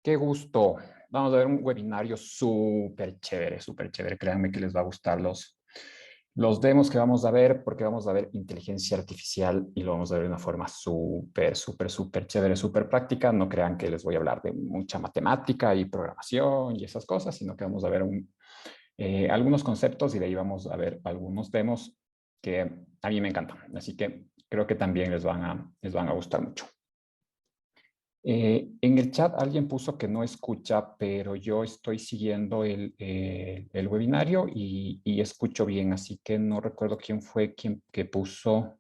Qué gusto. Vamos a ver un webinario súper chévere. Créanme que les va a gustar los demos que vamos a ver, porque vamos a ver inteligencia artificial y lo vamos a ver de una forma súper chévere, súper práctica. No crean que les voy a hablar de mucha matemática y programación y esas cosas, sino que vamos a ver algunos conceptos y de ahí vamos a ver algunos demos que a mí me encantan. Así que creo que también les van a gustar mucho. En el chat alguien puso que no escucha, pero yo estoy siguiendo el webinario y escucho bien, así que no recuerdo quién fue quien que puso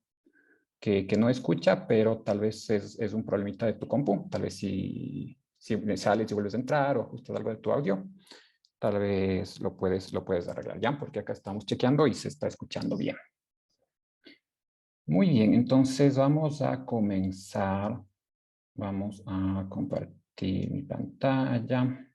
que no escucha, pero tal vez es un problemita de tu compu, tal vez si sales y vuelves a entrar o ajustas algo de tu audio, tal vez lo puedes arreglar ya, porque acá estamos chequeando y se está escuchando bien. Muy bien, entonces vamos a comenzar. Vamos a compartir mi pantalla.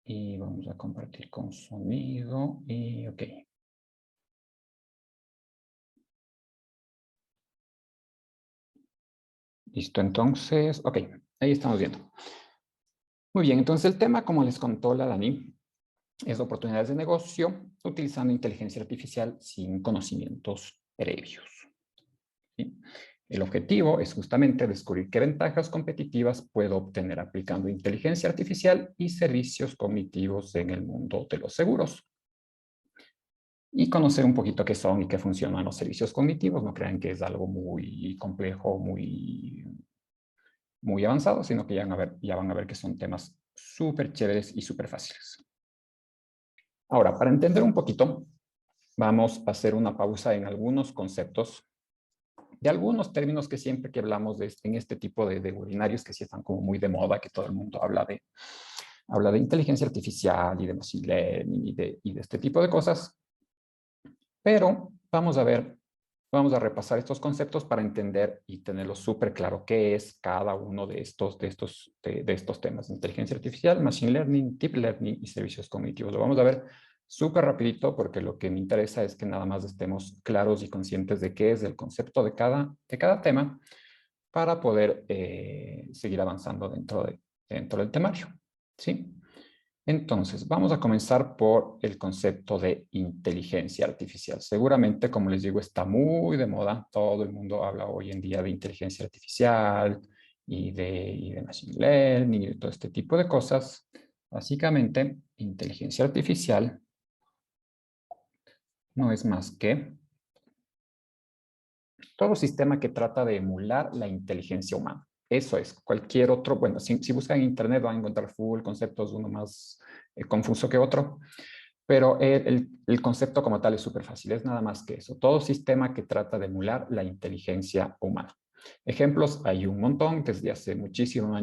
Y vamos a compartir con sonido. Y ok. Listo, entonces, ok. Ahí estamos viendo. Muy bien, entonces el tema, como les contó la Dani, es oportunidades de negocio utilizando inteligencia artificial sin conocimientos previos. ¿Sí? El objetivo es justamente descubrir qué ventajas competitivas puedo obtener aplicando inteligencia artificial y servicios cognitivos en el mundo de los seguros. Y conocer un poquito qué son y qué funcionan los servicios cognitivos. No crean que es algo muy complejo, muy avanzado, sino que ya van a ver que son temas súper chéveres y súper fáciles. Ahora, para entender un poquito, vamos a hacer una pausa en algunos conceptos de algunos términos que siempre que hablamos en este tipo de webinarios que sí están como muy de moda, que todo el mundo habla de inteligencia artificial y de machine learning y de este tipo de cosas, pero vamos a repasar estos conceptos para entender y tenerlo súper claro qué es cada uno de estos temas. Inteligencia artificial, machine learning, deep learning y servicios cognitivos. Lo vamos a ver súper rapidito porque lo que me interesa es que nada más estemos claros y conscientes de qué es el concepto de cada tema para poder seguir avanzando dentro del temario. ¿Sí? Entonces, vamos a comenzar por el concepto de inteligencia artificial. Seguramente, como les digo, está muy de moda. Todo el mundo habla hoy en día de inteligencia artificial y de machine learning y de todo este tipo de cosas. Básicamente, inteligencia artificial no es más que todo sistema que trata de emular la inteligencia humana. Eso es, cualquier otro, bueno, si buscan en internet van a encontrar full conceptos, uno más confuso que otro, pero el concepto como tal es súper fácil, es nada más que eso, todo sistema que trata de emular la inteligencia humana. Ejemplos hay un montón, desde hace muchísimos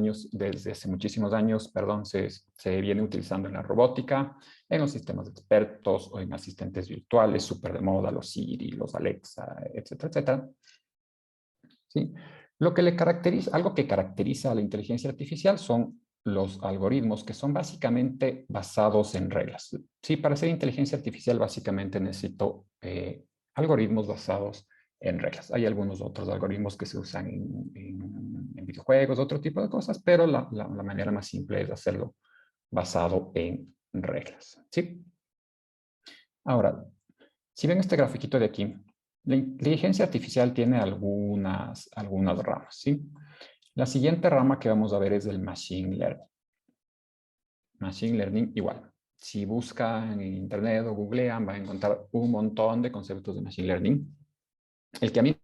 años, perdón, se viene utilizando en la robótica, en los sistemas expertos o en asistentes virtuales, súper de moda, los Siri, los Alexa, etcétera, etcétera. ¿Sí? Algo que caracteriza a la inteligencia artificial son los algoritmos que son básicamente basados en reglas. Sí, para hacer inteligencia artificial básicamente necesito algoritmos basados en reglas. Hay algunos otros algoritmos que se usan en videojuegos, otro tipo de cosas, pero la manera más simple es hacerlo basado en reglas. ¿Sí? Ahora, si ven este grafiquito de aquí, la inteligencia artificial tiene algunas ramas, ¿sí? La siguiente rama que vamos a ver es el Machine Learning. Machine Learning igual. Si buscan en internet o googlean, van a encontrar un montón de conceptos de Machine Learning. El que a mí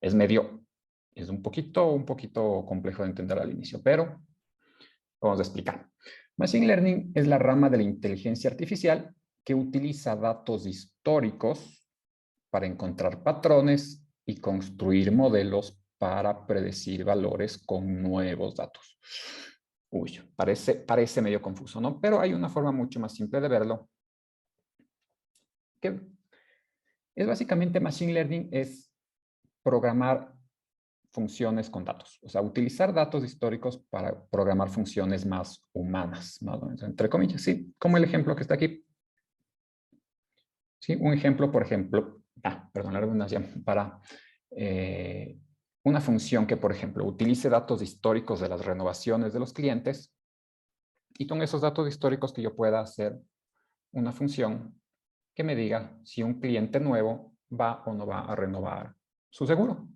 es un poquito complejo de entender al inicio, pero vamos a explicar. Machine Learning es la rama de la inteligencia artificial que utiliza datos históricos para encontrar patrones y construir modelos para predecir valores con nuevos datos. Uy, parece medio confuso, ¿no? Pero hay una forma mucho más simple de verlo, que es básicamente Machine Learning, es programar funciones con datos. O sea, utilizar datos históricos para programar funciones más humanas, más o menos, entre comillas, sí, como el ejemplo que está aquí. Sí, un ejemplo, por ejemplo, perdón, la redundancia, para una función que, por ejemplo, utilice datos históricos de las renovaciones de los clientes y con esos datos históricos que yo pueda hacer una función que me diga si un cliente nuevo va o no va a renovar su seguro.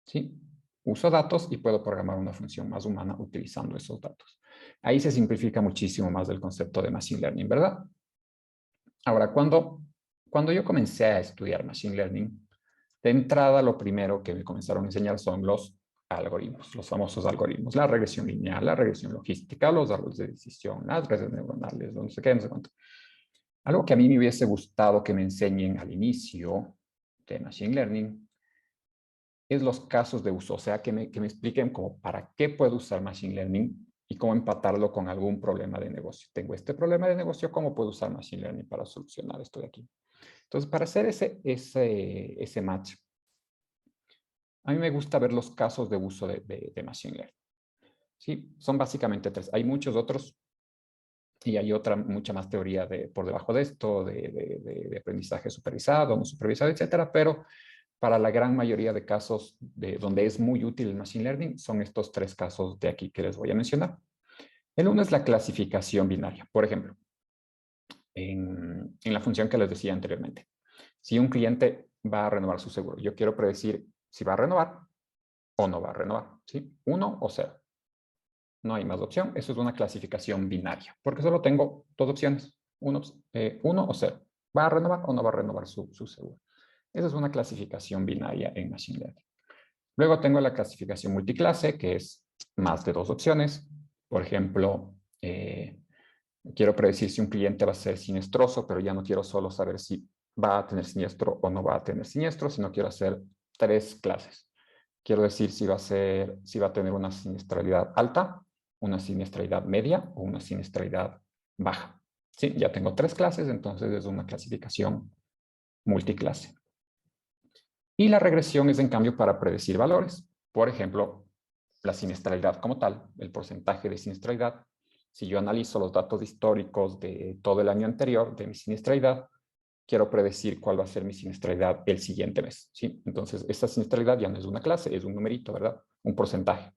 ¿Sí? Uso datos y puedo programar una función más humana utilizando esos datos. Ahí se simplifica muchísimo más el concepto de Machine Learning, ¿verdad? Ahora, cuando yo comencé a estudiar Machine Learning, de entrada lo primero que me comenzaron a enseñar son los algoritmos, los famosos algoritmos, la regresión lineal, la regresión logística, los árboles de decisión, las redes neuronales, no sé qué, no sé cuánto. Algo que a mí me hubiese gustado que me enseñen al inicio de Machine Learning es los casos de uso, o sea, que me expliquen como para qué puedo usar Machine Learning y cómo empatarlo con algún problema de negocio. Tengo este problema de negocio, ¿cómo puedo usar Machine Learning para solucionar esto de aquí? Entonces, para hacer ese match, a mí me gusta ver los casos de uso de Machine Learning. Sí, son básicamente tres. Hay muchos otros y hay mucha más teoría por debajo de esto, de aprendizaje supervisado, no supervisado, etcétera, pero para la gran mayoría de casos donde es muy útil el Machine Learning, son estos tres casos de aquí que les voy a mencionar. El uno es la clasificación binaria. Por ejemplo, en la función que les decía anteriormente. Si un cliente va a renovar su seguro, yo quiero predecir si va a renovar o no va a renovar. ¿Sí? 1 o 0. No hay más opción. Eso es una clasificación binaria, porque solo tengo dos opciones. Uno o 0. ¿Va a renovar o no va a renovar su seguro? Esa es una clasificación binaria en Machine Learning. Luego tengo la clasificación multiclase, que es más de dos opciones. Por ejemplo, quiero predecir si un cliente va a ser siniestroso, pero ya no quiero solo saber si va a tener siniestro o no va a tener siniestro, sino quiero hacer tres clases. Quiero decir si va a tener una siniestralidad alta, una siniestralidad media o una siniestralidad baja. Sí, ya tengo tres clases, entonces es una clasificación multiclase. Y la regresión es en cambio para predecir valores. Por ejemplo, la siniestralidad como tal, el porcentaje de siniestralidad. Si yo analizo los datos históricos de todo el año anterior de mi siniestralidad, quiero predecir cuál va a ser mi siniestralidad el siguiente mes. ¿Sí? Entonces, esa siniestralidad ya no es una clase, es un numerito, ¿verdad? Un porcentaje.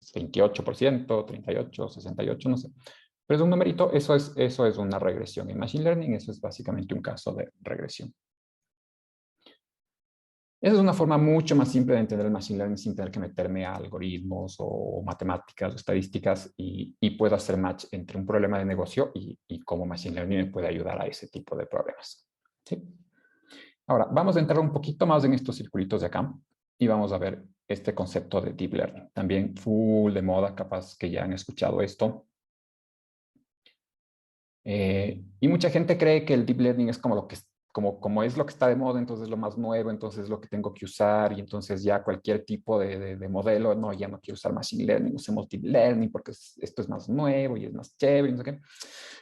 28%, 38, 68, no sé. Pero es un numerito, eso es una regresión. En Machine Learning, eso es básicamente un caso de regresión. Esa es una forma mucho más simple de entender el Machine Learning sin tener que meterme a algoritmos o matemáticas o estadísticas y puedo hacer match entre un problema de negocio y cómo Machine Learning me puede ayudar a ese tipo de problemas. ¿Sí? Ahora, vamos a entrar un poquito más en estos circulitos de acá y vamos a ver este concepto de Deep Learning. También full de moda, capaz que ya han escuchado esto. Y mucha gente cree que el Deep Learning es como como es lo que está de moda, entonces es lo más nuevo, entonces es lo que tengo que usar y entonces ya cualquier tipo de modelo, no, ya no quiero usar Machine Learning, usemos Deep Learning porque esto es más nuevo y es más chévere, no sé qué.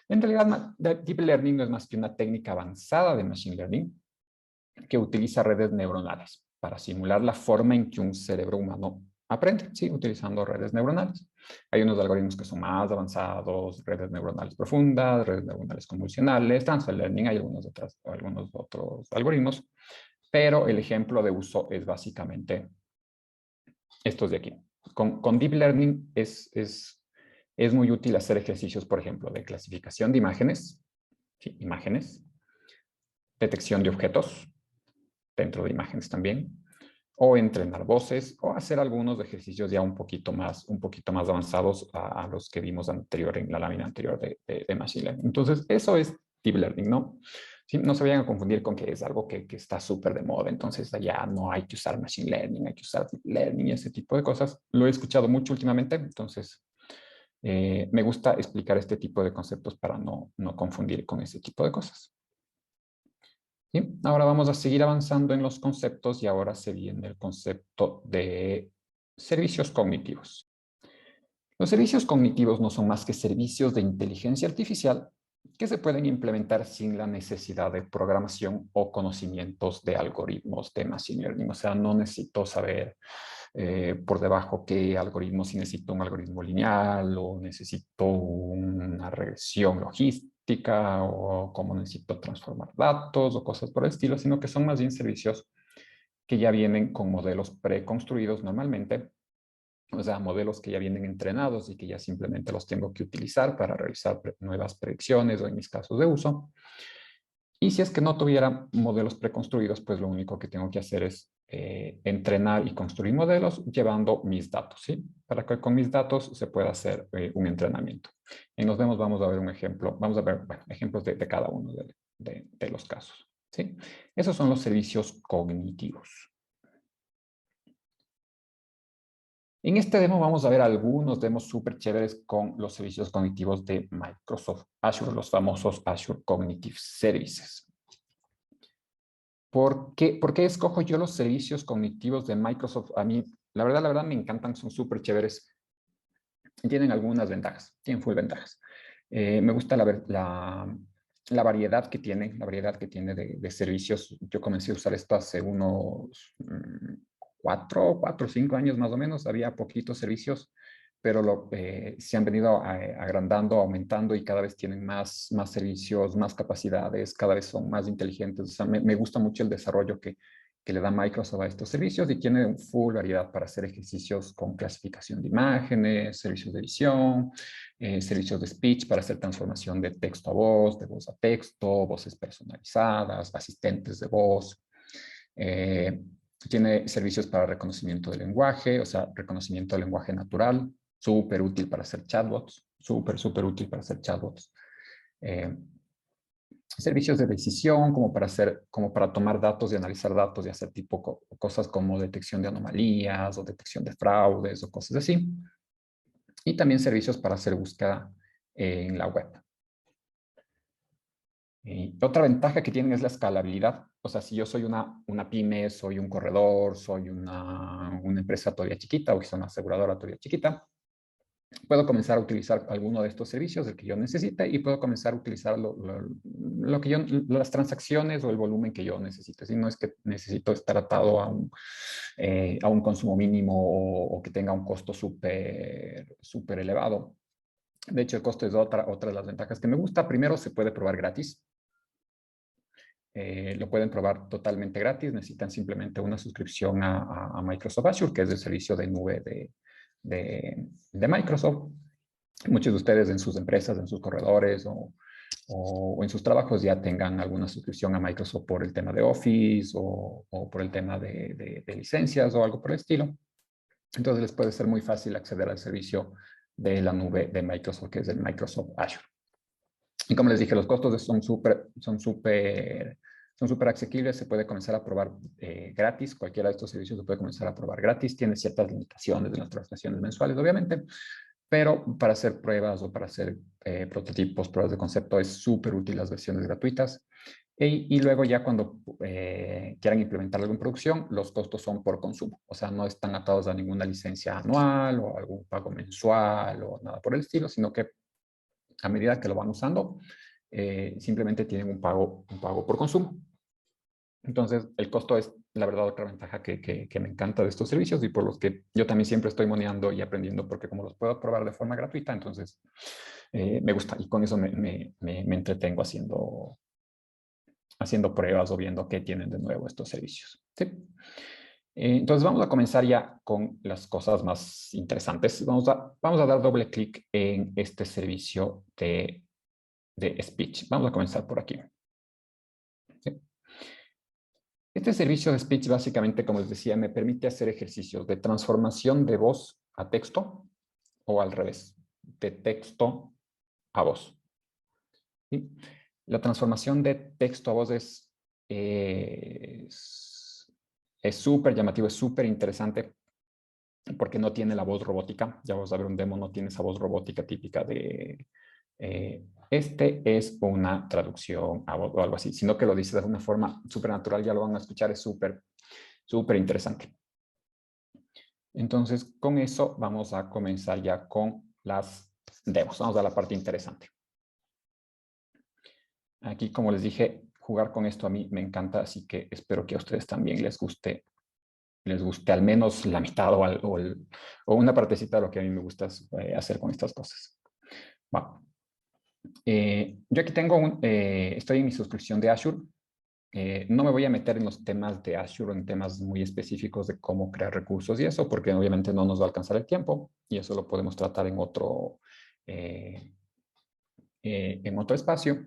En realidad, Deep Learning no es más que una técnica avanzada de Machine Learning que utiliza redes neuronales para simular la forma en que un cerebro humano aprende, sí, utilizando redes neuronales. Hay unos algoritmos que son más avanzados, redes neuronales profundas, redes neuronales convolucionales, transfer learning, hay algunos otros algoritmos, pero el ejemplo de uso es básicamente estos de aquí. Con Deep Learning es muy útil hacer ejercicios, por ejemplo, de clasificación de imágenes, ¿sí? Imágenes, detección de objetos, dentro de imágenes también, o entrenar voces, o hacer algunos ejercicios ya un poquito más avanzados a los que vimos en la lámina anterior de Machine Learning. Entonces, eso es Deep Learning, ¿no? Sí, no se vayan a confundir con que es algo que está súper de moda, entonces ya no hay que usar Machine Learning, hay que usar Deep Learning y ese tipo de cosas. Lo he escuchado mucho últimamente, entonces me gusta explicar este tipo de conceptos para no confundir con ese tipo de cosas. ¿Sí? Ahora vamos a seguir avanzando en los conceptos y ahora se viene el concepto de servicios cognitivos. Los servicios cognitivos no son más que servicios de inteligencia artificial que se pueden implementar sin la necesidad de programación o conocimientos de algoritmos de Machine Learning. O sea, no necesito saber por debajo qué algoritmo, si necesito un algoritmo lineal o necesito una regresión logística analítica o cómo necesito transformar datos o cosas por el estilo, sino que son más bien servicios que ya vienen con modelos preconstruidos normalmente, o sea, modelos que ya vienen entrenados y que ya simplemente los tengo que utilizar para realizar nuevas predicciones o en mis casos de uso. Y si es que no tuviera modelos preconstruidos, pues lo único que tengo que hacer es entrenar y construir modelos llevando mis datos, ¿sí? Para que con mis datos se pueda hacer un entrenamiento. En los demos vamos a ver un ejemplo, vamos a ver bueno, ejemplos de cada uno de los casos, ¿sí? Esos son los servicios cognitivos. En este demo vamos a ver algunos demos súper chéveres con los servicios cognitivos de Microsoft Azure, los famosos Azure Cognitive Services. ¿Por qué escojo yo los servicios cognitivos de Microsoft? A mí, la verdad, me encantan, son súper chéveres. Y tienen algunas ventajas, tienen full ventajas. Me gusta la variedad que tiene, de servicios. Yo comencé a usar esto hace unos 4 o 5 años más o menos. Había poquitos servicios, pero se han venido agrandando, aumentando y cada vez tienen más servicios, más capacidades, cada vez son más inteligentes. O sea, me gusta mucho el desarrollo que le da Microsoft a estos servicios y tiene full variedad para hacer ejercicios con clasificación de imágenes, servicios de visión, servicios de speech para hacer transformación de texto a voz, de voz a texto, voces personalizadas, asistentes de voz. Tiene servicios para reconocimiento de lenguaje, o sea, reconocimiento de lenguaje natural, súper útil para hacer chatbots, súper útil para hacer chatbots. Servicios de decisión, como para tomar datos y analizar datos y hacer cosas como detección de anomalías o detección de fraudes o cosas así. Y también servicios para hacer búsqueda en la web. Y otra ventaja que tienen es la escalabilidad. O sea, si yo soy una pyme, soy un corredor, soy una empresa todavía chiquita o quizá una aseguradora todavía chiquita, puedo comenzar a utilizar alguno de estos servicios, el que yo necesite, y puedo comenzar a utilizar las transacciones o el volumen que yo necesite. Si no es que necesito estar atado a un consumo mínimo o que tenga un costo súper elevado. De hecho, el costo es otra de las ventajas que me gusta. Primero, se puede probar gratis. Lo pueden probar totalmente gratis. Necesitan simplemente una suscripción a Microsoft Azure, que es el servicio de nube de Microsoft. Muchos de ustedes en sus empresas, en sus corredores o en sus trabajos ya tengan alguna suscripción a Microsoft por el tema de Office o por el tema de licencias o algo por el estilo. Entonces les puede ser muy fácil acceder al servicio de la nube de Microsoft, que es el Microsoft Azure. Y como les dije, los costos son súper asequibles. Se puede comenzar a probar gratis. Cualquiera de estos servicios se puede comenzar a probar gratis. Tiene ciertas limitaciones de las transacciones mensuales, obviamente, pero para hacer pruebas o para hacer prototipos, pruebas de concepto, es súper útil las versiones gratuitas. Y luego ya cuando quieran implementar algo en producción, los costos son por consumo. O sea, no están atados a ninguna licencia anual o algún pago mensual o nada por el estilo, sino que a medida que lo van usando, simplemente tienen un pago por consumo. Entonces, el costo es, la verdad, otra ventaja que me encanta de estos servicios y por los que yo también siempre estoy moneando y aprendiendo, porque como los puedo probar de forma gratuita, entonces me gusta y con eso me entretengo haciendo pruebas o viendo qué tienen de nuevo estos servicios. ¿Sí? Entonces vamos a comenzar ya con las cosas más interesantes. Vamos a dar doble clic en este servicio de speech. Vamos a comenzar por aquí. ¿Sí? Este servicio de speech básicamente, como les decía, me permite hacer ejercicios de transformación de voz a texto o al revés, de texto a voz. ¿Sí? La transformación de texto a voz es súper llamativo, es súper interesante porque no tiene la voz robótica. Ya vamos a ver un demo, no tiene esa voz robótica típica de este es una traducción a voz o algo así, sino que lo dice de una forma súper natural, ya lo van a escuchar, es súper interesante. Entonces, con eso vamos a comenzar ya con las demos. Vamos a la parte interesante. Aquí, como les dije, jugar con esto a mí me encanta, así que espero que a ustedes también les guste al menos la mitad o una partecita de lo que a mí me gusta hacer con estas cosas. Bueno. Yo aquí tengo estoy en mi suscripción de Azure. No me voy a meter en los temas de Azure, en temas muy específicos de cómo crear recursos y eso, porque obviamente no nos va a alcanzar el tiempo y eso lo podemos tratar eh, en otro espacio.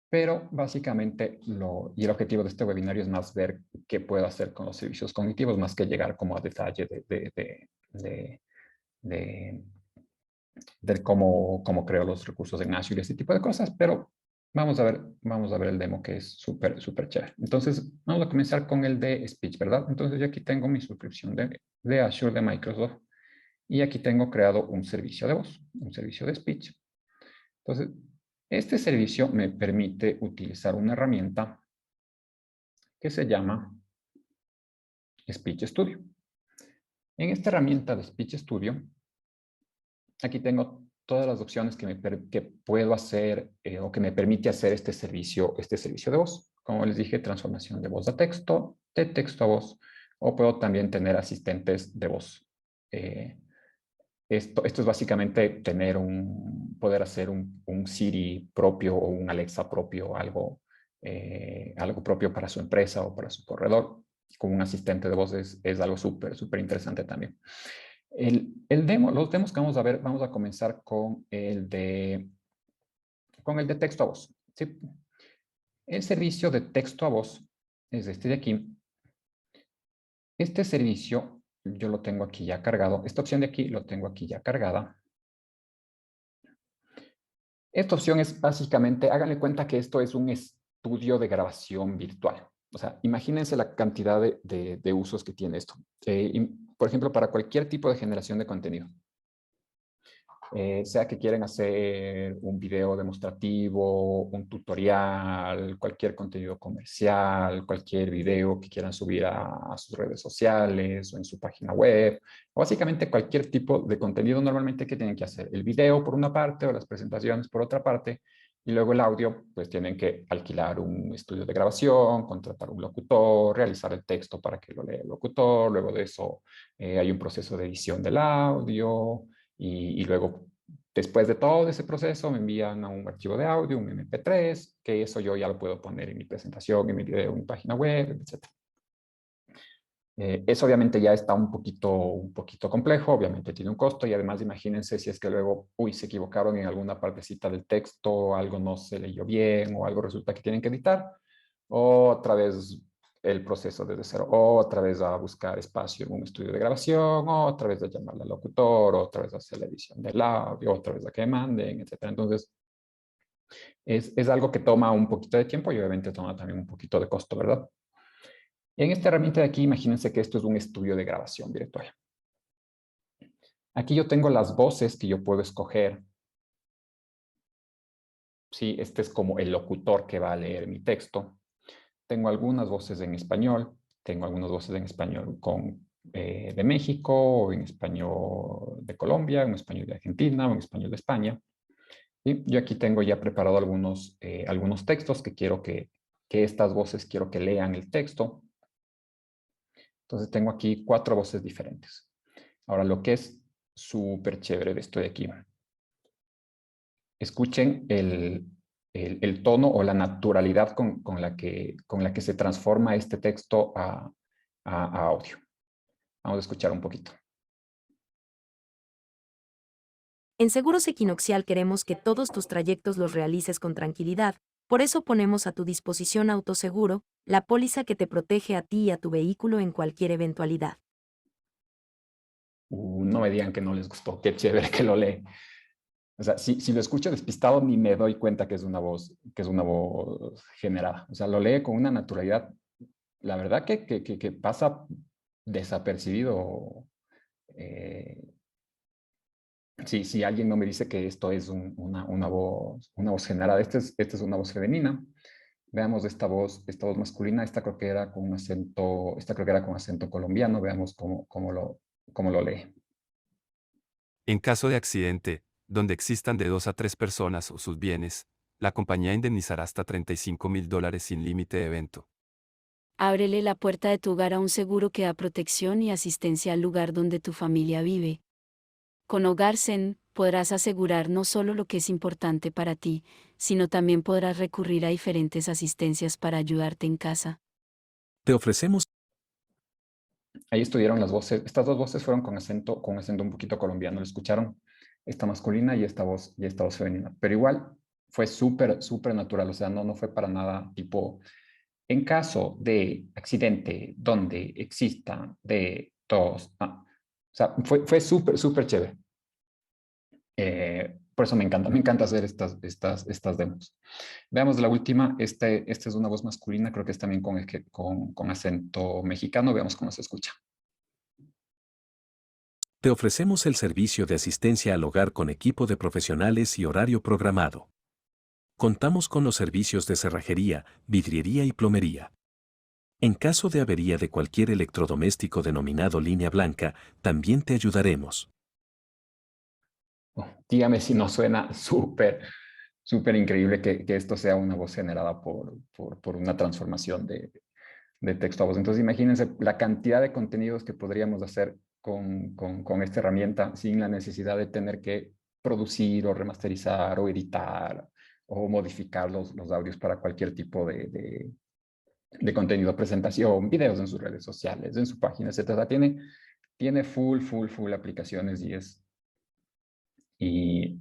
Pero básicamente y el objetivo de este webinario es más ver qué puedo hacer con los servicios cognitivos, más que llegar como a detalle de, de cómo creo los recursos en Azure y ese tipo de cosas, pero vamos a ver el demo que es súper, súper chévere. Entonces, vamos a comenzar con el de Speech, ¿verdad? Entonces, yo aquí tengo mi suscripción de Azure de Microsoft y aquí tengo creado un servicio de voz, un servicio de Speech. Entonces, este servicio me permite utilizar una herramienta que se llama Speech Studio. En esta herramienta de Speech Studio, aquí tengo todas las opciones que puedo hacer o que me permite hacer este servicio de voz. Como les dije, transformación de voz a texto, de texto a voz, o puedo también tener asistentes de voz. Esto es básicamente poder hacer un Siri propio o un Alexa propio, algo propio para su empresa o para su corredor. Con un asistente de voz es algo súper, súper interesante también. Los demos que vamos a ver, vamos a comenzar con el de texto a voz. ¿Sí? El servicio de texto a voz es este de aquí. Este servicio yo lo tengo aquí ya cargado. Esta opción de aquí lo tengo aquí ya cargada. Esta opción es básicamente, háganle cuenta que esto es un estudio de grabación virtual. O sea, imagínense la cantidad de usos que tiene esto. Por ejemplo, para cualquier tipo de generación de contenido. Sea que quieren hacer un video demostrativo, un tutorial, cualquier contenido comercial, cualquier video que quieran subir a sus redes sociales o en su página web, o básicamente cualquier tipo de contenido normalmente que tienen que hacer. El video por una parte o las presentaciones por otra parte, y luego el audio, pues tienen que alquilar un estudio de grabación, contratar un locutor, realizar el texto para que lo lea el locutor, luego de eso hay un proceso de edición del audio, y luego, después de todo ese proceso, me envían a un archivo de audio, un MP3, que eso yo ya lo puedo poner en mi presentación, en mi video, en mi página web, etc. Eso obviamente ya está un poquito complejo, obviamente tiene un costo y además imagínense si es que luego, se equivocaron en alguna partecita del texto, algo no se leyó bien o algo resulta que tienen que editar, otra vez el proceso desde cero, otra vez a buscar espacio en un estudio de grabación, otra vez a llamar al locutor, otra vez a hacer la edición del audio, otra vez a que manden, etc. Entonces, es algo que toma un poquito de tiempo y obviamente toma también un poquito de costo, ¿verdad? En esta herramienta de aquí, imagínense que esto es un estudio de grabación virtual. Aquí yo tengo las voces que yo puedo escoger. Sí, este es como el locutor que va a leer mi texto. Tengo algunas voces en español, tengo algunas voces en español de México, o en español de Colombia, en español de Argentina, o en español de España. Y yo aquí tengo ya preparado algunos textos que quiero que estas voces quiero que lean el texto. Entonces tengo aquí 4 voces diferentes. Ahora, lo que es súper chévere de esto de aquí. Escuchen el tono o la naturalidad con la que se transforma este texto a audio. Vamos a escuchar un poquito. En Seguros Equinoxial queremos que todos tus trayectos los realices con tranquilidad, por eso ponemos a tu disposición Autoseguro, la póliza que te protege a ti y a tu vehículo en cualquier eventualidad. No me digan que no les gustó, qué chévere que lo lee. O sea, si lo escucho despistado, ni me doy cuenta que es una voz generada. O sea, lo lee con una naturalidad, la verdad que pasa desapercibido. Eh, si alguien no me dice que esto es una voz generada, esta es una voz femenina. Veamos esta voz masculina, esta creo que era con un acento, esta creo que era con acento colombiano, veamos cómo lo lee. En caso de accidente, donde existan de 2 a 3 personas o sus bienes, la compañía indemnizará hasta $35.000 sin límite de evento. Ábrele la puerta de tu hogar a un seguro que da protección y asistencia al lugar donde tu familia vive. Con Hogar Zen, podrás asegurar no solo lo que es importante para ti, sino también podrás recurrir a diferentes asistencias para ayudarte en casa. Te ofrecemos Ahí estuvieron las voces. Estas dos voces fueron con acento un poquito colombiano. ¿Lo escucharon? Esta masculina y esta voz femenina. Pero igual fue súper, súper natural. O sea, no fue para nada tipo, en caso de accidente donde exista de todos. O sea, fue súper, súper chévere. Por eso me encanta hacer estas demos. Veamos la última. Esta es una voz masculina, creo que es también con acento mexicano. Veamos cómo se escucha. Te ofrecemos el servicio de asistencia al hogar con equipo de profesionales y horario programado. Contamos con los servicios de cerrajería, vidriería y plomería. En caso de avería de cualquier electrodoméstico denominado línea blanca, también te ayudaremos. Oh, dígame si no suena súper, súper increíble que esto sea una voz generada por una transformación de texto a voz. Entonces, imagínense la cantidad de contenidos que podríamos hacer con esta herramienta sin la necesidad de tener que producir o remasterizar o editar o modificar los audios para cualquier tipo de contenido, presentación, videos en sus redes sociales, en su página, etcétera. Tiene full aplicaciones y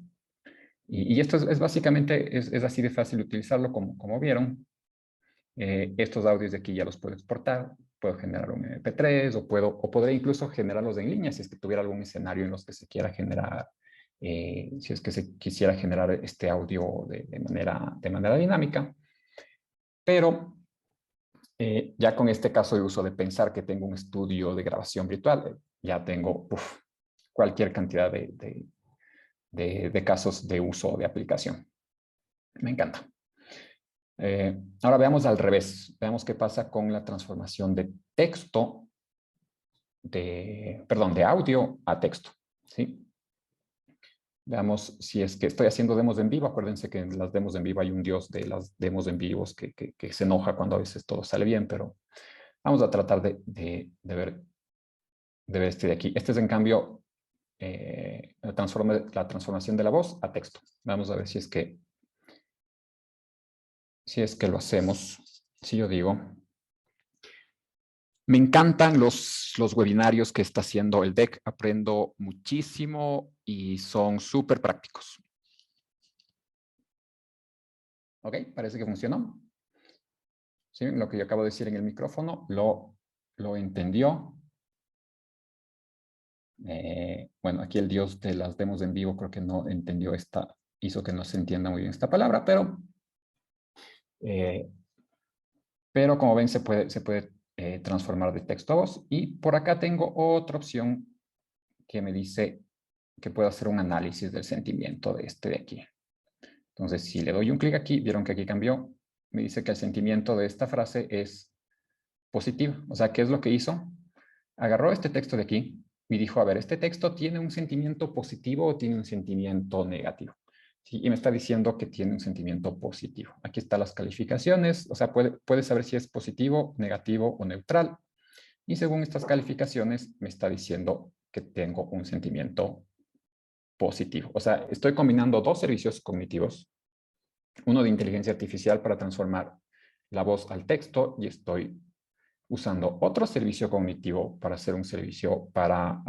esto es básicamente, es así de fácil utilizarlo como vieron. Estos audios de aquí ya los puedo exportar, puedo generar un MP3 o podré incluso generarlos en línea si es que tuviera algún escenario en los que se quiera generar, si es que se quisiera generar este audio de manera dinámica. Pero ya con este caso de uso de pensar que tengo un estudio de grabación virtual, ya tengo cualquier cantidad de casos de uso de aplicación. Me encanta. Ahora veamos al revés. Veamos qué pasa con la transformación de texto, de audio a texto. ¿Sí? Veamos si es que estoy haciendo demos en vivo. Acuérdense que en las demos en vivo hay un dios de las demos en vivos que se enoja cuando a veces todo sale bien, pero vamos a tratar de ver este de aquí. Este es en cambio la transformación de la voz a texto. Vamos a ver si es que lo hacemos. Si yo digo, me encantan los webinarios que está haciendo el DEC. Aprendo muchísimo y son súper prácticos. Ok, parece que funcionó. ¿Sí? Lo que yo acabo de decir en el micrófono lo entendió. Bueno, aquí el dios de las demos en vivo creo que no entendió hizo que no se entienda muy bien esta palabra, pero como ven se puede transformar de texto a voz. Y por acá tengo otra opción que me dice que puedo hacer un análisis del sentimiento de este de aquí. Entonces, si le doy un clic aquí, vieron que aquí cambió, me dice que el sentimiento de esta frase es positivo. O sea, ¿qué es lo que hizo? Agarró este texto de aquí y dijo, a ver, ¿este texto tiene un sentimiento positivo o tiene un sentimiento negativo? Sí, y me está diciendo que tiene un sentimiento positivo. Aquí están las calificaciones, o sea, puede saber si es positivo, negativo o neutral. Y según estas calificaciones, me está diciendo que tengo un sentimiento positivo. O sea, estoy combinando dos servicios cognitivos, uno de inteligencia artificial para transformar la voz al texto y estoy usando otro servicio cognitivo para hacer un servicio para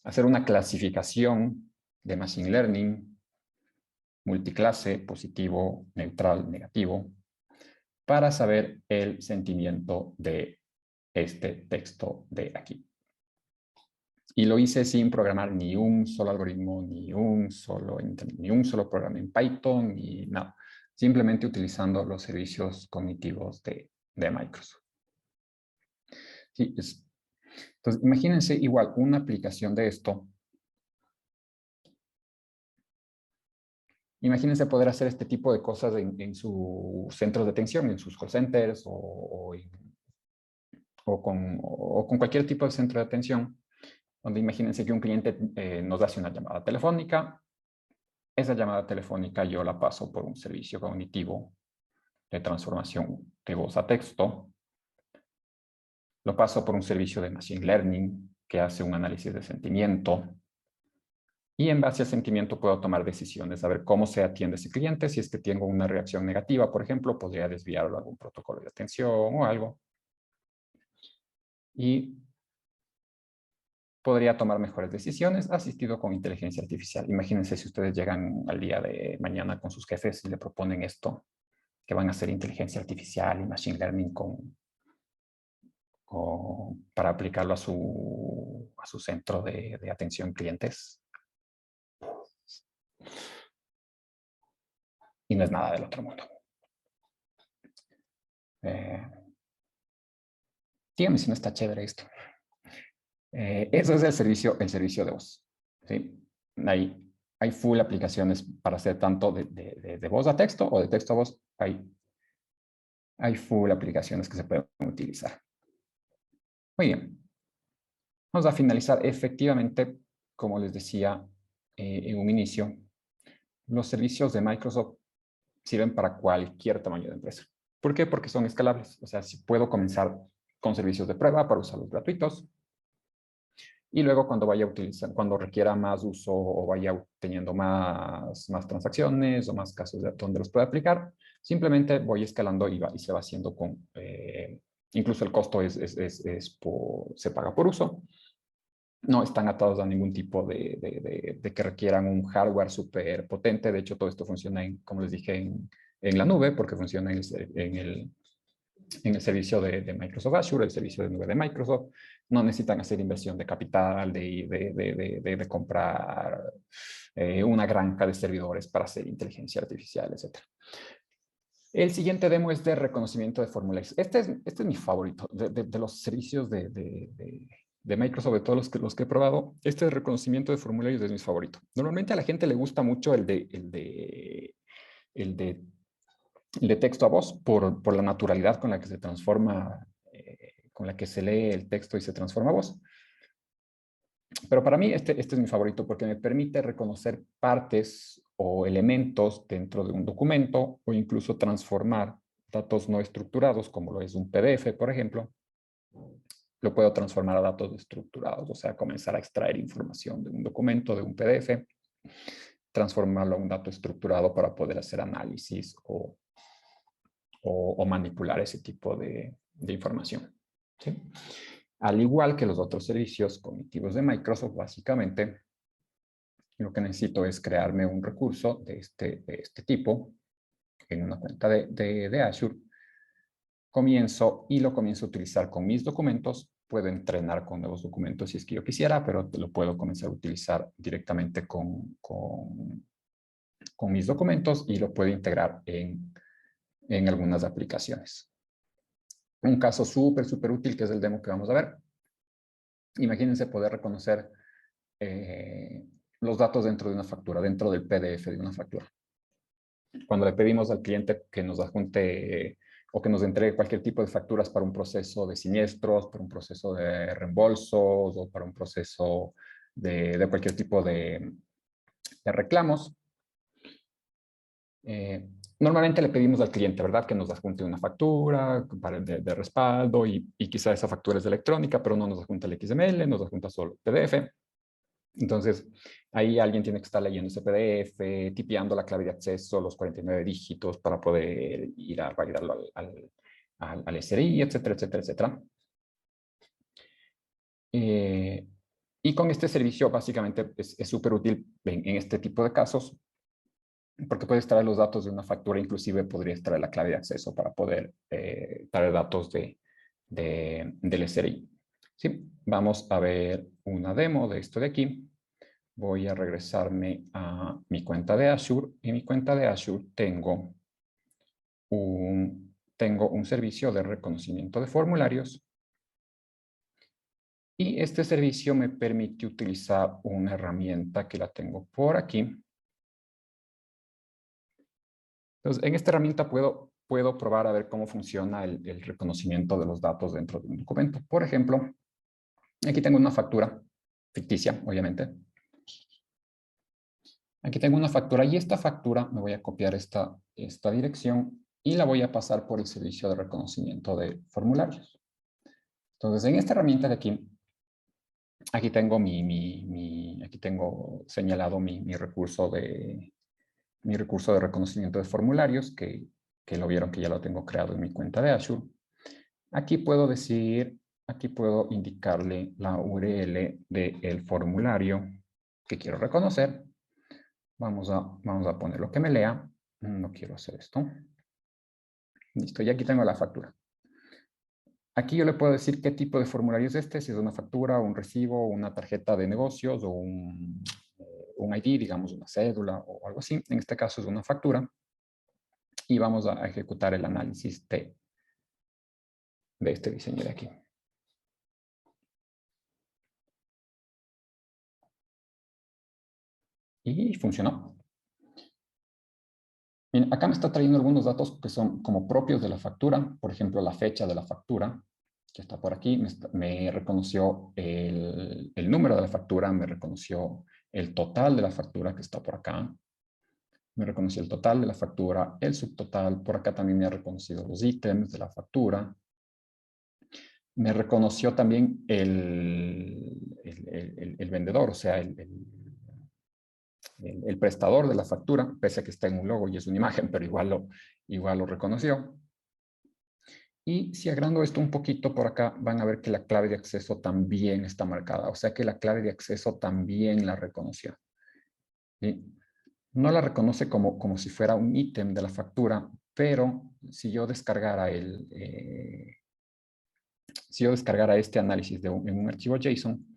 hacer una clasificación de Machine Learning, multiclase, positivo, neutral, negativo, para saber el sentimiento de este texto de aquí. Y lo hice sin programar ni un solo algoritmo, ni un solo programa en Python, ni nada. Simplemente utilizando los servicios cognitivos de Microsoft. Sí, entonces, imagínense igual una aplicación de esto. Imagínense poder hacer este tipo de cosas en sus centros de atención, en sus call centers o con cualquier tipo de centro de atención, donde imagínense que un cliente nos hace una llamada telefónica. Esa llamada telefónica yo la paso por un servicio cognitivo de transformación de voz a texto. Lo paso por un servicio de Machine Learning que hace un análisis de sentimiento. Y en base al sentimiento puedo tomar decisiones, a ver cómo se atiende ese cliente. Si es que tengo una reacción negativa, por ejemplo, podría desviarlo a algún protocolo de atención o algo. Y podría tomar mejores decisiones asistido con inteligencia artificial. Imagínense si ustedes llegan al día de mañana con sus jefes y le proponen esto, que van a hacer inteligencia artificial y machine learning para aplicarlo a su centro de atención clientes. Y no es nada del otro mundo. Dígame si no está chévere esto. Eso es el servicio de voz. ¿Sí? Hay full aplicaciones para hacer tanto de voz a texto o de texto a voz. Hay full aplicaciones que se pueden utilizar. Muy bien. Vamos a finalizar. Efectivamente, como les decía en un inicio, los servicios de Microsoft sirven para cualquier tamaño de empresa. ¿Por qué? Porque son escalables. O sea, si puedo comenzar con servicios de prueba para usarlos gratuitos, y luego cuando vaya a utilizar, cuando requiera más uso o vaya teniendo más transacciones o más casos donde los pueda aplicar, simplemente voy escalando y se va haciendo con, incluso el costo se paga por uso. No están atados a ningún tipo de que requieran un hardware súper potente. De hecho, todo esto funciona, como les dije, en la nube, porque funciona en el servicio de Microsoft Azure, el servicio de nube de Microsoft. No necesitan hacer inversión de capital, de comprar una granja de servidores para hacer inteligencia artificial, etc. El siguiente demo es de reconocimiento de formularios. Este es mi favorito de los servicios de Microsoft, de todos los que he probado. Este de reconocimiento de formularios es mi favorito. Normalmente a la gente le gusta mucho el de texto a voz por la naturalidad con la que se transforma, con la que se lee el texto y se transforma a voz. Pero para mí este es mi favorito porque me permite reconocer partes o elementos dentro de un documento o incluso transformar datos no estructurados, como lo es un PDF, por ejemplo. Lo puedo transformar a datos estructurados, o sea, comenzar a extraer información de un documento, de un PDF, transformarlo a un dato estructurado para poder hacer análisis o manipular ese tipo de información. ¿Sí? Al igual que los otros servicios cognitivos de Microsoft, básicamente, lo que necesito es crearme un recurso de este tipo en una cuenta de Azure. Lo comienzo a utilizar con mis documentos. Puedo entrenar con nuevos documentos si es que yo quisiera, pero lo puedo comenzar a utilizar directamente con mis documentos y lo puedo integrar en algunas aplicaciones. Un caso súper útil que es el demo que vamos a ver. Imagínense poder reconocer los datos dentro de una factura, dentro del PDF de una factura. Cuando le pedimos al cliente que nos adjunte o que nos entregue cualquier tipo de facturas para un proceso de siniestros, para un proceso de reembolsos o para un proceso de cualquier tipo de reclamos, normalmente le pedimos al cliente, ¿verdad?, que nos adjunte una factura de respaldo y quizá esa factura es electrónica, pero no nos adjunta el XML, nos adjunta solo el PDF. Entonces, ahí alguien tiene que estar leyendo ese PDF, tipeando la clave de acceso, los 49 dígitos para poder ir a validarlo al SRI, etcétera, etcétera, etcétera. Y con este servicio, básicamente, es súper útil en este tipo de casos, porque puede extraer los datos de una factura, inclusive podría extraer la clave de acceso para poder traer datos del SRI. Sí, vamos a ver una demo de esto de aquí. Voy a regresarme a mi cuenta de Azure. En mi cuenta de Azure tengo un servicio de reconocimiento de formularios. Y este servicio me permite utilizar una herramienta que la tengo por aquí. Entonces, en esta herramienta puedo probar a ver cómo funciona el reconocimiento de los datos dentro de un documento. Por ejemplo, aquí tengo una factura ficticia, obviamente. Aquí tengo una factura y esta factura me voy a copiar esta dirección y la voy a pasar por el servicio de reconocimiento de formularios. Entonces, en esta herramienta de aquí tengo aquí tengo señalado mi recurso de reconocimiento de formularios, que lo vieron que ya lo tengo creado en mi cuenta de Azure. Aquí puedo indicarle la URL del formulario que quiero reconocer. Vamos a poner lo que me lea. No quiero hacer esto. Listo, y aquí tengo la factura. Aquí yo le puedo decir qué tipo de formulario es este, si es una factura, un recibo, una tarjeta de negocios o un ID, digamos una cédula o algo así. En este caso es una factura. Y vamos a ejecutar el análisis de este diseño de aquí. Y funcionó. Bien, acá me está trayendo algunos datos que son como propios de la factura. Por ejemplo, la fecha de la factura, que está por aquí. Me reconoció el número de la factura, me reconoció el total de la factura que está por acá. Me reconoció el total de la factura, el subtotal. Por acá también me ha reconocido los ítems de la factura. Me reconoció también el vendedor, o sea, el prestador de la factura, pese a que está en un logo y es una imagen, pero igual lo reconoció. Y si agrando esto un poquito por acá, van a ver que la clave de acceso también está marcada. O sea que la clave de acceso también la reconoció. ¿Sí? No la reconoce como si fuera un ítem de la factura, pero si yo descargara este análisis en un archivo JSON,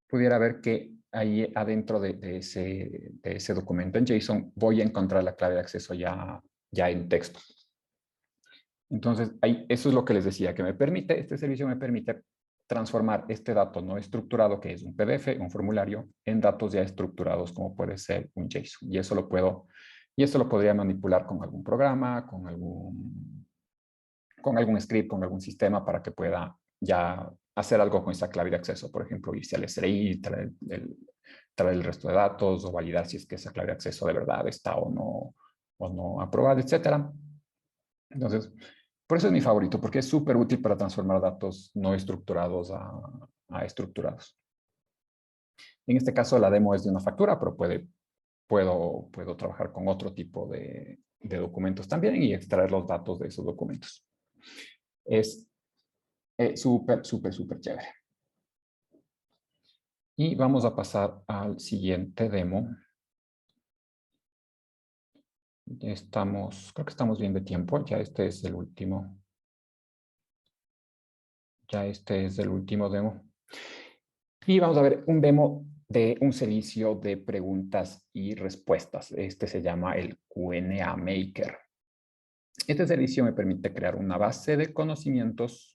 pudiera ver que ahí adentro de ese documento en JSON voy a encontrar la clave de acceso ya en texto. Entonces, eso es lo que les decía, que este servicio me permite transformar este dato no estructurado, que es un PDF, un formulario, en datos ya estructurados, como puede ser un JSON. Y eso lo podría manipular con algún programa, con algún script, con algún sistema para que pueda ya hacer algo con esa clave de acceso. Por ejemplo, irse al SRI, traer el resto de datos o validar si es que esa clave de acceso de verdad está o no aprobada, etcétera. Entonces, por eso es mi favorito, porque es súper útil para transformar datos no estructurados a estructurados. En este caso, la demo es de una factura, pero puedo trabajar con otro tipo de documentos también y extraer los datos de esos documentos. Es súper chévere. Y vamos a pasar al siguiente demo. Creo que estamos bien de tiempo. Ya este es el último. Ya este es el último demo. Y vamos a ver un demo de un servicio de preguntas y respuestas. Este se llama el Q&A Maker. Este servicio me permite crear una base de conocimientos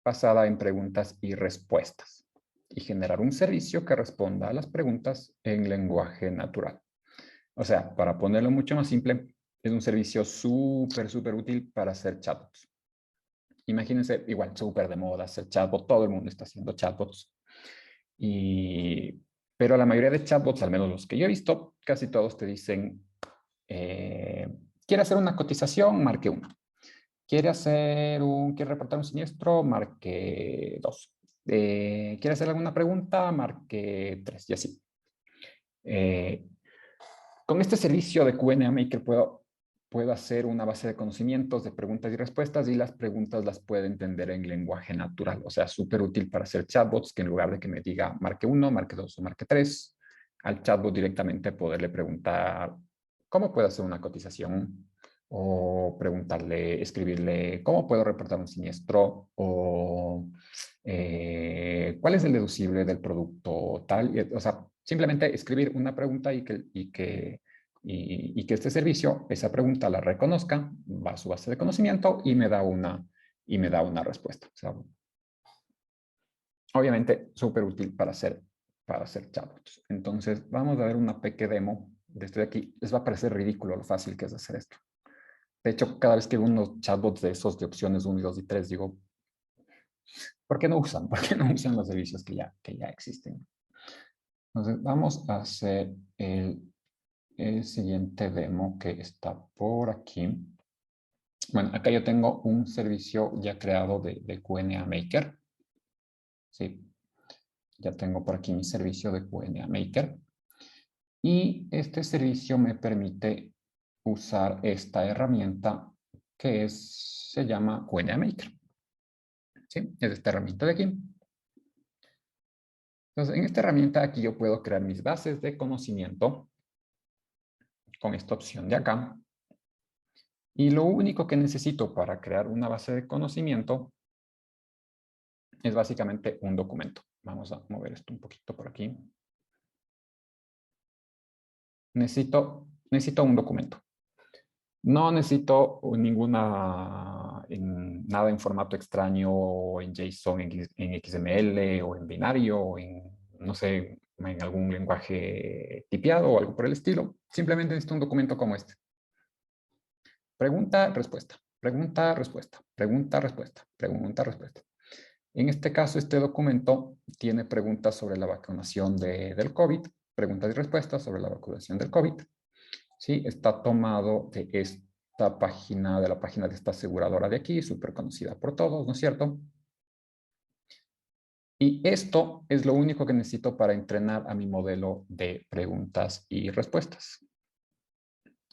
basada en preguntas y respuestas y generar un servicio que responda a las preguntas en lenguaje natural. O sea, para ponerlo mucho más simple, es un servicio súper útil para hacer chatbots. Imagínense, igual, súper de moda hacer chatbot, todo el mundo está haciendo chatbots. Pero la mayoría de chatbots, al menos los que yo he visto, casi todos te dicen, ¿quiere hacer una cotización? Marque 1. ¿Quiere reportar un siniestro? Marque 2. ¿Quiere hacer alguna pregunta? Marque 3 y así. Con este servicio de Q&A Maker puedo hacer una base de conocimientos de preguntas y respuestas y las preguntas las puedo entender en lenguaje natural. O sea, súper útil para hacer chatbots que en lugar de que me diga marque 1, marque 2 o marque 3, al chatbot directamente poderle preguntar cómo puedo hacer una cotización o escribirle cómo puedo reportar un siniestro o cuál es el deducible del producto tal. O sea, simplemente escribir una pregunta y que este servicio, esa pregunta la reconozca, va a su base de conocimiento y me da una respuesta. O sea, obviamente, súper útil para hacer chatbots. Entonces, vamos a ver una pequeña demo desde aquí. Les va a parecer ridículo lo fácil que es hacer esto. De hecho, cada vez que veo unos chatbots de esos de opciones 1, 2 y 3, digo, ¿por qué no usan? ¿Por qué no usan los servicios que ya existen? Entonces, vamos a hacer el siguiente demo que está por aquí. Bueno, acá yo tengo un servicio ya creado de Q&A Maker. Sí. Ya tengo por aquí mi servicio de QNA Maker. Y este servicio me permite usar esta herramienta que se llama QNA Maker. ¿Sí? Es esta herramienta de aquí. Entonces, en esta herramienta aquí yo puedo crear mis bases de conocimiento con esta opción de acá. Y lo único que necesito para crear una base de conocimiento es básicamente un documento. Vamos a mover esto un poquito por aquí. Necesito un documento. No necesito nada en formato extraño, o en JSON, en XML, o en binario, o en, no sé, en algún lenguaje tipeado o algo por el estilo. Simplemente necesito un documento como este. Pregunta, respuesta. Pregunta, respuesta. Pregunta, respuesta. Pregunta, respuesta. En este caso, este documento tiene preguntas sobre la vacunación del COVID, preguntas y respuestas sobre la vacunación del COVID. Sí, está tomado de esta página, de la página de esta aseguradora de aquí, súper conocida por todos, ¿no es cierto? Y esto es lo único que necesito para entrenar a mi modelo de preguntas y respuestas.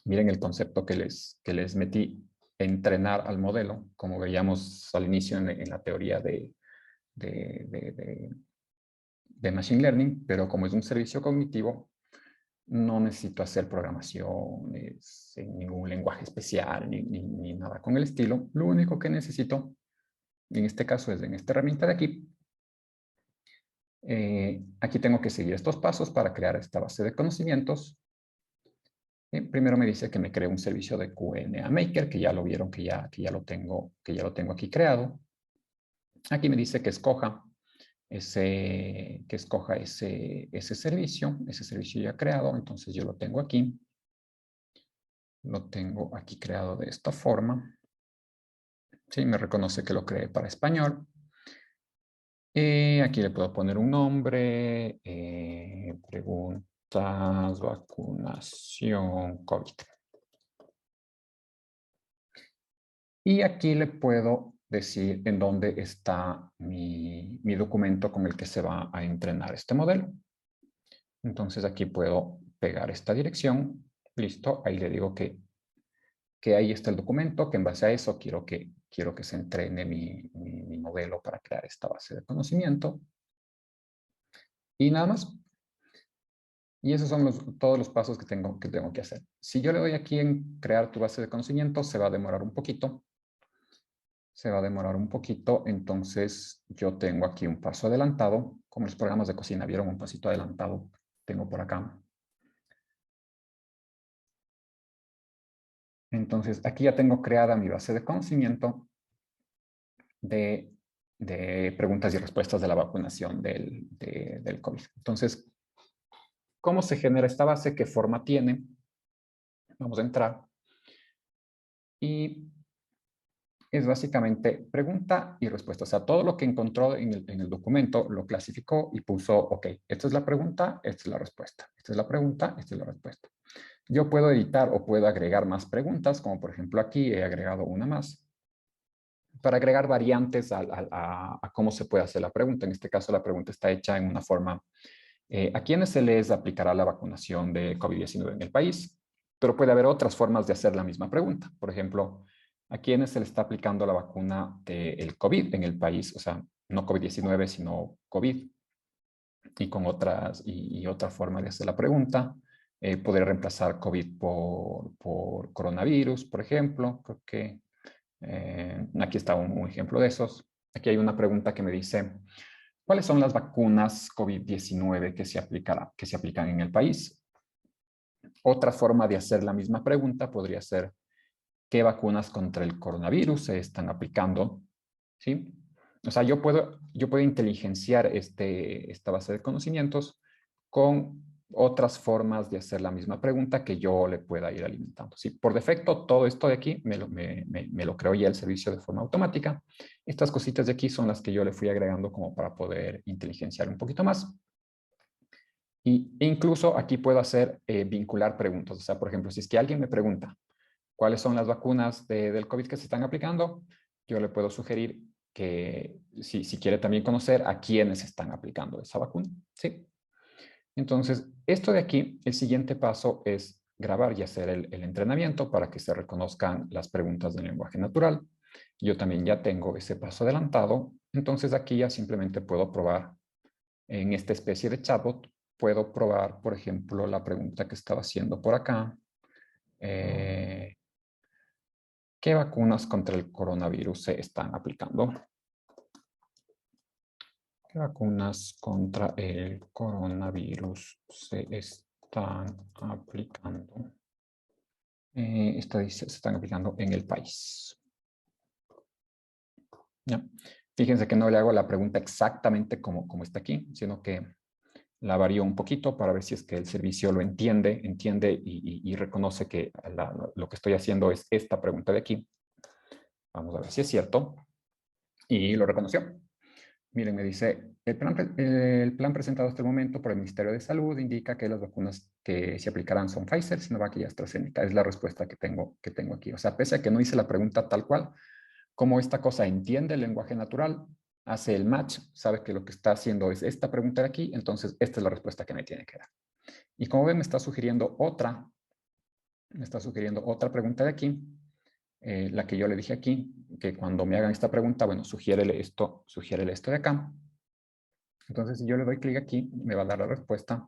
Miren el concepto que les metí, entrenar al modelo, como veíamos al inicio en la teoría de Machine Learning, pero como es un servicio cognitivo, no necesito hacer programaciones en ningún lenguaje especial ni nada con el estilo. Lo único que necesito, en este caso es en esta herramienta de aquí, aquí tengo que seguir estos pasos para crear esta base de conocimientos. Primero me dice que me cree un servicio de QNA Maker, que ya lo vieron, que ya lo tengo aquí creado. Aquí me dice que escoja ese servicio ya creado, entonces yo lo tengo aquí. Lo tengo aquí creado de esta forma. Sí, me reconoce que lo creé para español. Aquí le puedo poner un nombre, preguntas, vacunación, COVID. Y aquí le puedo decir en dónde está mi documento con el que se va a entrenar este modelo. Entonces aquí puedo pegar esta dirección. Listo, ahí le digo que ahí está el documento, que en base a eso quiero que se entrene mi modelo para crear esta base de conocimiento. Y nada más. Y esos son todos los pasos que tengo que hacer. Si yo le doy aquí en crear tu base de conocimiento, se va a demorar un poquito. Se va a demorar un poquito, entonces yo tengo aquí un paso adelantado. Como los programas de cocina, ¿vieron? Un pasito adelantado tengo por acá. Entonces, aquí ya tengo creada mi base de conocimiento de preguntas y respuestas de la vacunación del COVID. Entonces, ¿cómo se genera esta base? ¿Qué forma tiene? Vamos a entrar. Y es básicamente pregunta y respuesta. O sea, todo lo que encontró en el documento lo clasificó y puso, ok, esta es la pregunta, esta es la respuesta. Esta es la pregunta, esta es la respuesta. Yo puedo editar o puedo agregar más preguntas, como por ejemplo aquí he agregado una más, para agregar variantes a cómo se puede hacer la pregunta. En este caso, la pregunta está hecha en una forma, ¿a quiénes se les aplicará la vacunación de COVID-19 en el país? Pero puede haber otras formas de hacer la misma pregunta. Por ejemplo, ¿a quiénes se le está aplicando la vacuna del COVID en el país? O sea, no COVID-19, sino COVID. Y con otra forma de hacer la pregunta. Poder reemplazar COVID por coronavirus, por ejemplo. Creo que aquí está un ejemplo de esos. Aquí hay una pregunta que me dice, ¿cuáles son las vacunas COVID-19 que se aplican en el país? Otra forma de hacer la misma pregunta podría ser, ¿qué vacunas contra el coronavirus se están aplicando? ¿Sí? O sea, yo puedo inteligenciar esta base de conocimientos con otras formas de hacer la misma pregunta que yo le pueda ir alimentando. ¿Sí? Por defecto, todo esto de aquí me lo creó ya el servicio de forma automática. Estas cositas de aquí son las que yo le fui agregando como para poder inteligenciar un poquito más. E incluso aquí puedo hacer vincular preguntas. O sea, por ejemplo, si es que alguien me pregunta cuáles son las vacunas del COVID que se están aplicando, yo le puedo sugerir que si quiere también conocer a quiénes están aplicando esa vacuna. ¿Sí? Entonces, esto de aquí, el siguiente paso es grabar y hacer el entrenamiento para que se reconozcan las preguntas del lenguaje natural. Yo también ya tengo ese paso adelantado, entonces aquí ya simplemente puedo probar en esta especie de chatbot, puedo probar, por ejemplo, la pregunta que estaba haciendo por acá. ¿Qué vacunas contra el coronavirus se están aplicando? ¿Qué vacunas contra el coronavirus se están aplicando? Esta dice, se están aplicando en el país. ¿Ya? Fíjense que no le hago la pregunta exactamente como está aquí, sino que la varío un poquito para ver si es que el servicio lo entiende y reconoce que lo que estoy haciendo es esta pregunta de aquí. Vamos a ver si es cierto. Y lo reconoció. Miren, me dice, el plan presentado hasta el momento por el Ministerio de Salud indica que las vacunas que se aplicarán son Pfizer, Sinovac y AstraZeneca. Es la respuesta que tengo aquí. O sea, pese a que no hice la pregunta tal cual, como esta cosa entiende el lenguaje natural, hace el match, sabe que lo que está haciendo es esta pregunta de aquí, entonces esta es la respuesta que me tiene que dar. Y como ven, me está sugiriendo otra pregunta de aquí, la que yo le dije aquí, que cuando me hagan esta pregunta, bueno, sugiérele esto de acá. Entonces, si yo le doy clic aquí, me va a dar la respuesta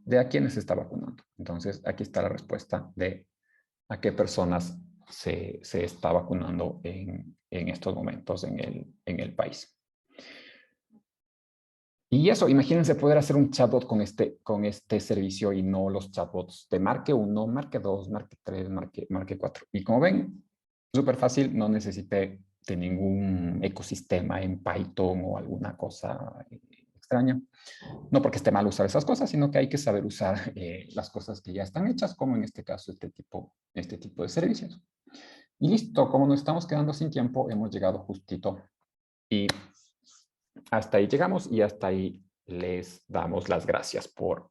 de a quiénes se está vacunando. Entonces, aquí está la respuesta de a qué personas se está vacunando en estos momentos en el país. Y eso, imagínense poder hacer un chatbot con este servicio y no los chatbots de Marque 1, Marque 2, Marque 3, Marque 4. Y como ven, súper fácil, no necesité de ningún ecosistema en Python o alguna cosa extraña. No porque esté mal usar esas cosas, sino que hay que saber usar las cosas que ya están hechas, como en este caso este tipo de servicios. Y listo, como nos estamos quedando sin tiempo, hemos llegado justito. Y hasta ahí llegamos y hasta ahí les damos las gracias por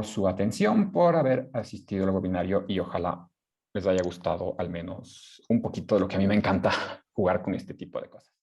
su atención, por haber asistido al webinario y ojalá les haya gustado al menos un poquito de lo que a mí me encanta jugar con este tipo de cosas.